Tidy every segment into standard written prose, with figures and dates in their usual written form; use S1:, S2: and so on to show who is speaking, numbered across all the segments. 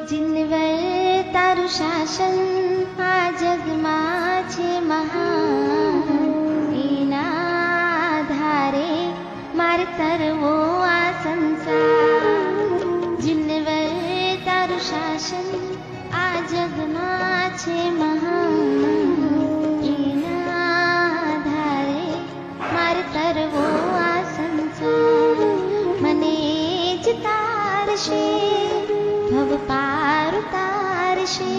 S1: જીનવર તારું શાસન આ જગમાં છે મહાન, એના આધારે મારે તરવો આ સંસાર. જીનવર તારું શાસન આ જગમાં છે મહાન, એના આધારે મારે તરવો આ સંસાર. મને જ તારશે ભવ પાર ઉતારશે,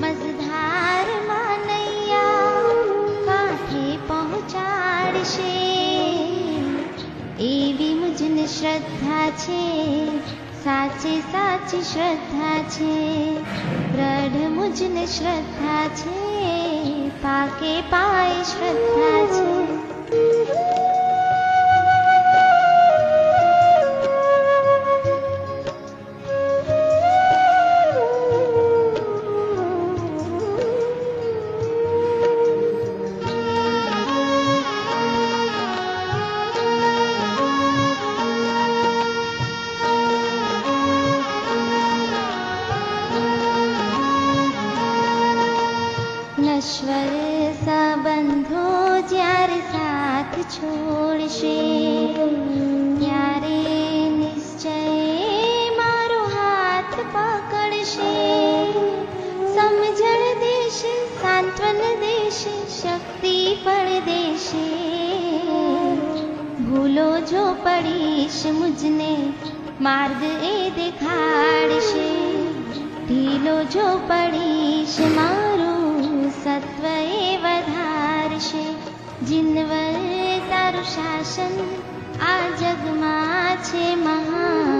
S1: મઝધારમાં નૈયા કાંઠે પહોંચાડશે. એવી મુજને શ્રદ્ધા છે, સાચે સાચી શ્રદ્ધા છે. પ્રઢ મુજને શ્રદ્ધા છે, પાકે પાય શ્રદ્ધા છે. નશ્વર સંબંધો જ્યારે સાથ છોડશે, ત્યારે નિશ્ચય મારો હાથ પકડશે. સમજણ દેશે, સાંત્વન દેશે, શક્તિ પણ દેશે. ભૂલો જો પડીશ મુજને માર્ગ એ દેખાડશે. ઢીલો જો પડીશ મારું સત્વ એ વધારશે. જીનવર તારું શાસન આ જગમાં છે મહાન,